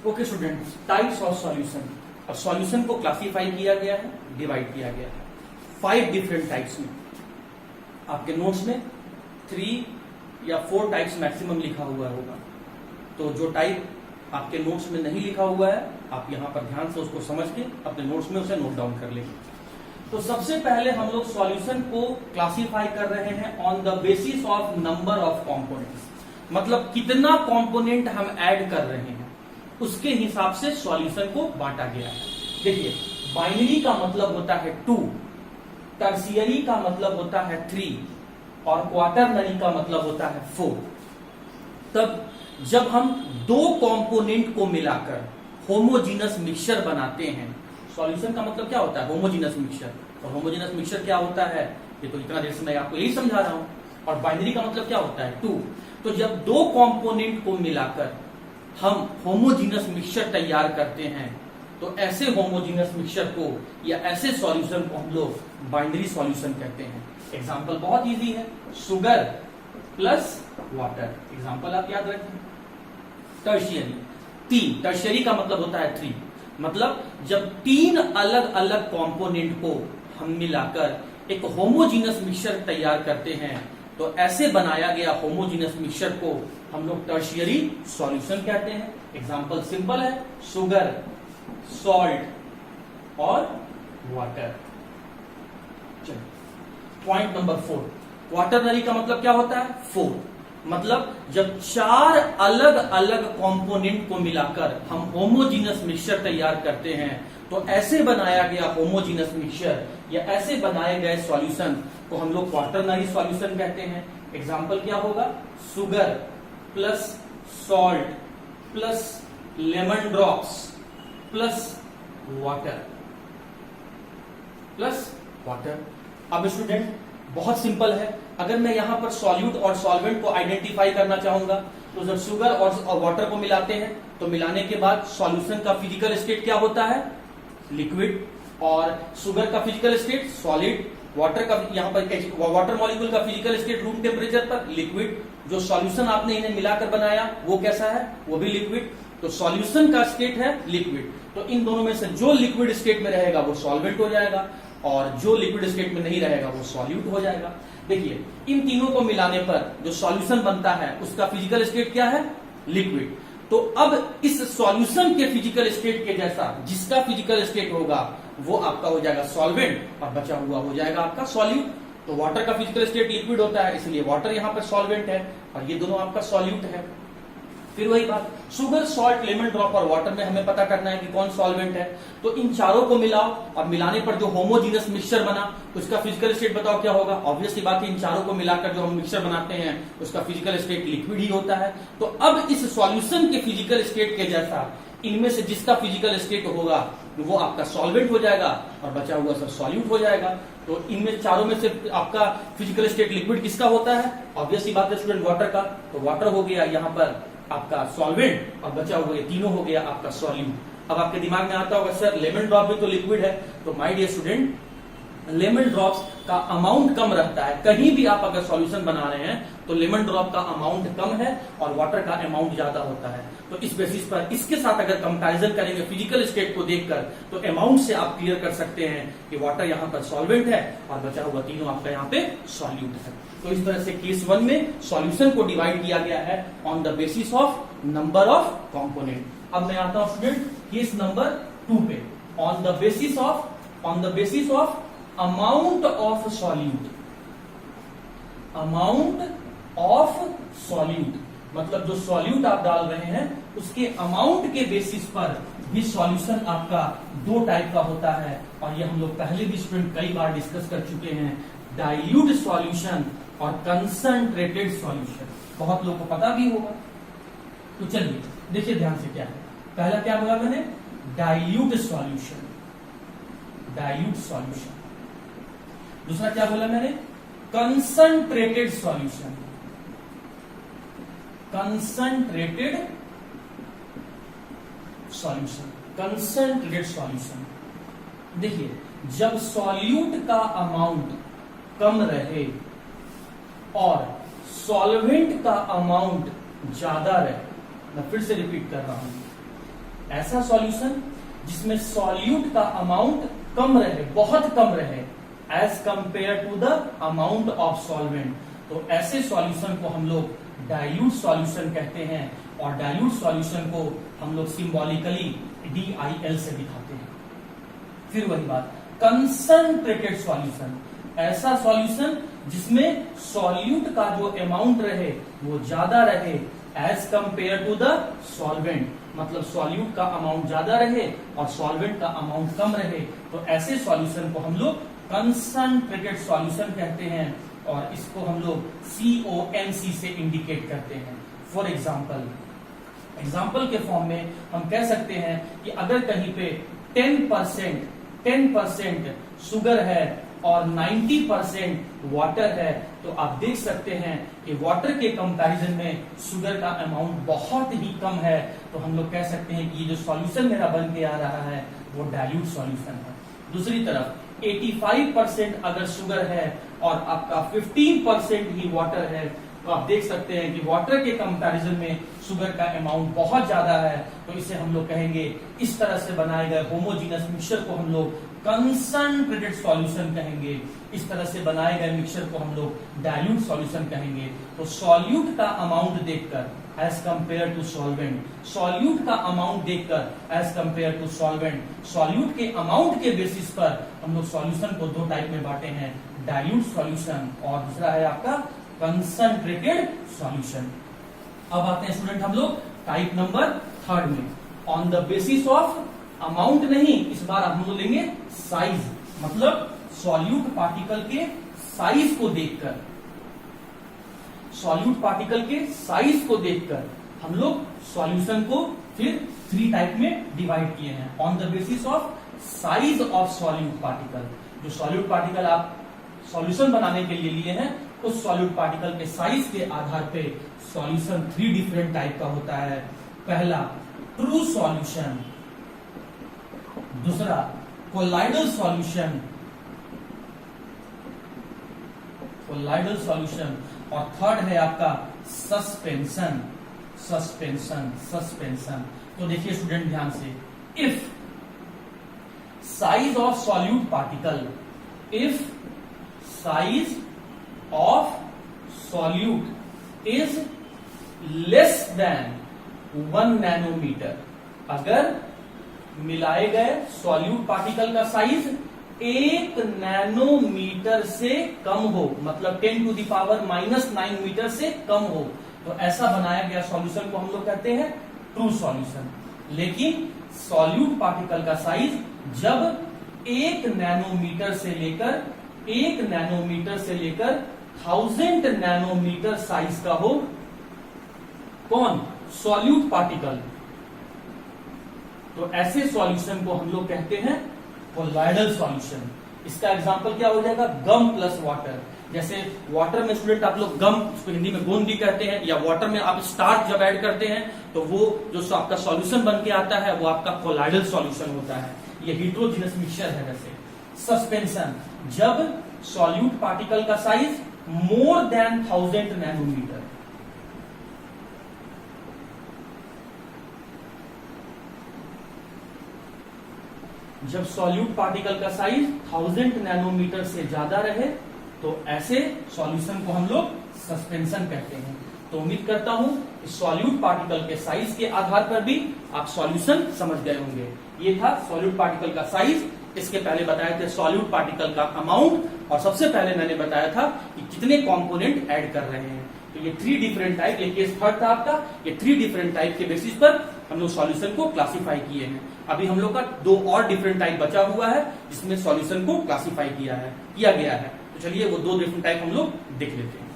Okay students, types of solution. अब solution को classify किया गया है, डिवाइड किया गया है 5 डिफरेंट टाइप्स में। आपके नोट्स में 3 या 4 टाइप्स मैक्सिमम लिखा हुआ होगा, तो जो टाइप आपके नोट्स में नहीं लिखा हुआ है आप यहां पर ध्यान से उसको समझ के अपने नोट्स में उसे नोट डाउन कर लेंगे। तो सबसे पहले हम लोग सॉल्यूशन को क्लासिफाई कर रहे हैं on the basis of number of components, मतलब कितना कंपोनेंट हम ऐड कर रहे हैं उसके हिसाब से सॉल्यूशन को बांटा गया है। देखिए, बाइनरी का मतलब होता है 2, टर्शियरी का मतलब होता है 3 और क्वाटरनरी का मतलब होता है 4। तब जब हम दो कंपोनेंट को मिलाकर होमोजीनस मिक्सचर बनाते हैं, सॉल्यूशन का मतलब क्या होता है? Homogeneous mixture. और होमोजीनस मिक्सचर क्या होता है ये तो इतना देर से मैं आपको यही समझा रहा हूं। और बाइनरी का मतलब क्या होता है? 2। तो जब दो कंपोनेंट को मिलाकर हम होमोजीनस मिक्सचर तैयार करते हैं तो ऐसे होमोजीनस मिक्सचर को या ऐसे सॉल्यूशन को हम लोग बाइनरी सॉल्यूशन कहते हैं। एग्जांपल बहुत इजी है, शुगर प्लस वाटर। एग्जांपल आप याद रखें। टर्शियरी 3, टर्शियरी का मतलब होता है 3, मतलब जब 3 अलग अलग कंपोनेंट को हम मिलाकर एक होमोजीनस मिक्सचर तैयार करते हैं तो ऐसे बनाया गया होमोजीनस मिक्सचर को हम लोग टर्शियरी सॉल्यूशन कहते हैं। एग्जांपल सिंपल है, शुगर, सॉल्ट और वाटर। चलिए, पॉइंट नंबर 4, क्वाटरनरी का मतलब क्या होता है? 4, मतलब जब 4 अलग अलग कंपोनेंट को मिलाकर हम होमोजीनस मिक्सचर तैयार करते हैं तो ऐसे बनाया गया होमोजीनस मिक्सचर या ऐसे बनाए गए सॉल्यूशन को हम लोग क्वाटरनरी सॉल्यूशन कहते हैं। एग्जांपल क्या होगा? Sugar plus salt plus lemon drops plus water. अब स्टूडेंट बहुत सिंपल है, अगर मैं यहां पर सॉल्यूट और सॉल्वेंट को आइडेंटिफाई करना चाहूंगा तो जब शुगर और वाटर को मिलाते हैं तो मिलाने के बाद सॉल्यूशन का फिजिकल स्टेट क्या होता है? लिक्विड। और शुगर का फिजिकल स्टेट सॉलिड, वाटर का यहां पर वाटर मॉलिक्यूल का फिजिकल स्टेट रूम टेम्परेचर पर लिक्विड। जो सॉल्यूशन आपने इन्हें मिलाकर बनाया वो कैसा है? वो भी लिक्विड। तो सॉल्यूशन का स्टेट है लिक्विड, तो इन दोनों में से जो लिक्विड स्टेट में रहेगा वो सॉल्वेंट हो जाएगा और जो लिक्विड स्टेट में नहीं रहेगा वो सॉल्यूट हो जाएगा। देखिए, इन तीनों को मिलाने पर जो सॉल्यूशन बनता है उसका फिजिकल स्टेट क्या है? लिक्विड। तो अब इस सॉल्यूशन के फिजिकल स्टेट के जैसा जिसका फिजिकल स्टेट होगा वो आपका हो जाएगा सॉल्वेंट और बचा हुआ हो जाएगा आपका सॉल्यूट। तो वाटर का फिजिकल स्टेट लिक्विड होता है, इसलिए वाटर यहां पर सॉल्वेंट है और ये दोनों आपका सॉल्यूट है। फिर वही बात, शुगर, सॉल्ट, लेमन ड्रॉप और वाटर में हमें पता करना है कि कौन सॉल्वेंट है। तो इन चारों को मिलाओ और मिलाने पर जो होमोजीनस मिक्सचर बना उसका फिजिकल स्टेट बताओ क्या होगा? ऑब्वियसली बात है, इन चारों को मिलाकर जो हम मिक्सचर बनाते हैं उसका फिजिकल स्टेट लिक्विड ही होता है। तो अब इस सॉल्यूशन के फिजिकल स्टेट के जैसा इनमें से जिसका फिजिकल स्टेट होगा वो आपका सॉल्वेंट हो जाएगा और बचा हुआ सब सॉल्यूट हो जाएगा। तो इनमें चारों में से आपका फिजिकल स्टेट लिक्विड किसका होता है? ऑब्वियसली बात है स्टूडेंट, वाटर का। तो वाटर हो गया यहाँ पर आपका सॉल्वेंट और बचा हुआ ये तीनों हो गया आपका सॉल्यूट। अब आपके दिमाग में आता होगा सर लेमन ड्रॉप भी तो लिक्विड है। तो my dear student, lemon drops का अमाउंट कम रहता है। कहीं भी आप अगर सॉल्यूशन बना रहे हैं तो लेमन ड्रॉप का अमाउंट कम है और वाटर का अमाउंट ज्यादा होता है। तो इस बेसिस पर इसके साथ अगर कंपैरिजन करेंगे फिजिकल स्टेट को देखकर तो अमाउंट से आप क्लियर कर सकते हैं कि वाटर यहाँ पर सॉल्वेंट है और बचा हुआ तीनों आपका यहाँ पे सॉल्यूट है। तो इस तरह से केस 1 में सॉल्यूशन को डिवाइड किया गया है on the basis of number of component. अब मैं आता हूं स्टूडेंट केस नंबर 2 पे, on the basis of amount of solute. Amount of solute मतलब जो सॉल्यूट आप डाल रहे हैं उसके अमाउंट के बेसिस पर भी सॉल्यूशन आपका 2 टाइप का होता है और ये हम लोग पहले भी स्टूडेंट कई बार डिस्कस कर चुके हैं, डाइल्यूट सॉल्यूशन और कंसंट्रेटेड सॉल्यूशन। बहुत लोगों को पता भी होगा। तो चलिए देखिए ध्यान से क्या है। पहला क्या बोला मैंने? Dilute solution. दूसरा क्या बोला मैंने? Concentrated solution. देखिए, जब सॉल्यूट का अमाउंट कम रहे और सॉल्वेंट का अमाउंट ज्यादा रहे, मैं फिर से रिपीट कर रहा हूं, ऐसा सॉल्यूशन जिसमें सॉल्यूट का अमाउंट कम रहे, बहुत कम रहे, as compare to the amount of solvent. तो ऐसे सॉल्यूशन को हम लोग डाइल्यूट सॉल्यूशन कहते हैं, और डाइल्यूट सॉल्यूशन को हम लोग सिंबॉलिकली DIL से दिखाते हैं। फिर वही बात, कंसंट्रेटेड सॉल्यूशन, ऐसा सॉल्यूशन जिसमें सॉल्यूट का जो अमाउंट रहे वो ज्यादा रहे as compare to the solvent, मतलब सॉल्यूट का अमाउंट ज्यादा रहे और सॉल्वेंट का अमाउंट कम रहे। तो ऐसे सॉल्यूशन को हम लोग कंसंट्रेटेड सॉल्यूशन कहते हैं, और इसको हम लोग CONC से इंडिकेट करते हैं। फॉर एग्जाम्पल के फॉर्म में हम कह सकते हैं कि अगर कहीं पे 10% शुगर है और 90% वाटर है, तो आप देख सकते हैं कि वाटर के कंपैरिजन में शुगर का अमाउंट बहुत ही कम है। तो हम लोग कह सकते हैं कि ये जो सॉल्यूशन मेरा बन के आ रहा है वो डाइल्यूट सॉल्यूशन है। दूसरी तरफ 85% अगर शुगर है और आपका 15% ही वाटर है, तो आप देख सकते हैं कि वाटर के कंपैरिजन में शुगर का अमाउंट बहुत ज्यादा है। तो इसे हम लोग कहेंगे, इस तरह से बनाए गए होमोजीनस मिक्सचर को हम लोग कंसंट्रेटेड सॉल्यूशन कहेंगे, इस तरह से बनाए गए मिक्सचर को हम लोग डाइल्यूट सॉल्यूशन कहेंगे। तो सॉल्यूट का अमाउंट देखकर as compare to solvent, solute का अमाउंट देखकर as compare to solvent, solute के अमाउंट के बेसिस पर हम लोग सॉल्यूशन को दो टाइप में बांटे हैं, डाइल्यूट सॉल्यूशन और दूसरा है आपका कंसंट्रेटेड सॉल्यूशन। अब आते हैं स्टूडेंट हम लोग टाइप नंबर 3 में, on the basis of amount नहीं, इस बार हम लोग लेंगे साइज, मतलब सॉल्यूट पार्टिकल के साइज को देखकर, सॉल्यूट पार्टिकल के साइज को देखकर हम लोग सॉल्यूशन को फिर 3 टाइप में डिवाइड किए हैं, on the basis of size of solute particle. जो सॉल्यूट पार्टिकल आप सॉल्यूशन बनाने के लिए लिए हैं, उस सॉल्यूट पार्टिकल के साइज के आधार पे सॉल्यूशन 3 डिफरेंट टाइप का होता है। पहला ट्रू सॉल्यूशन, दूसरा कोलाइडल सॉल्यूशन, और थर्ड है आपका सस्पेंशन। तो देखिए स्टूडेंट ध्यान से, if size of solute particle, if size of solute is less than 1 nanometer, अगर मिलाए गए सॉल्यूट पार्टिकल का साइज 1 नैनोमीटर से कम हो, मतलब 10⁻⁻9 मीटर से कम हो, तो ऐसा बनाया गया सॉल्यूशन को हम लोग कहते हैं ट्रू सॉल्यूशन। लेकिन सॉल्यूट पार्टिकल का साइज जब 1 नैनोमीटर से लेकर 1000 नैनोमीटर साइज का हो, कौन? सॉल्यूट पार्टिकल, तो ऐसे सॉल्यूशन को हम लोग कहते हैं कोलाइडल सॉल्यूशन। इसका एग्जांपल क्या हो जाएगा? गम प्लस वाटर। जैसे वाटर में स्टूडेंट आप लोग गम, उसको हिंदी में गोंद भी कहते हैं, या वाटर में आप स्टार्च जब ऐड करते हैं तो वो जो आपका सॉल्यूशन बन के आता है वो आपका कोलाइडल सॉल्यूशन होता है। ये हेटेरोजेनस मिक्सचर है। वैसे सस्पेंशन, जब सॉल्यूट पार्टिकल का साइज मोर देन 1000 नैनोमीटर, जब सॉल्यूट पार्टिकल का साइज 1000 नैनोमीटर से ज्यादा रहे, तो ऐसे सॉल्यूशन को हम लोग सस्पेंशन कहते हैं। तो उम्मीद करता हूं इस सॉल्यूट पार्टिकल के साइज के आधार पर भी आप सॉल्यूशन समझ गए होंगे। ये था सॉल्यूट पार्टिकल का साइज। इसके पहले बताए थे सॉल्यूट पार्टिकल का अमाउंट, और सबसे पहले मैंने बताया था कि कितने कंपोनेंट ऐड कर रहे हैं। तो ये 3 डिफरेंट टाइप, ये केस थर्ड था आपका, ये 3 डिफरेंट टाइप के बेसिस पर हम लोग सॉल्यूशन को क्लासिफाई किए हैं। अभी हम लोग का 2 और डिफरेंट टाइप बचा हुआ है जिसमें सॉल्यूशन को क्लासिफाई किया गया है। तो चलिए वो 2 डिफरेंट टाइप हम लोग देख लेते हैं।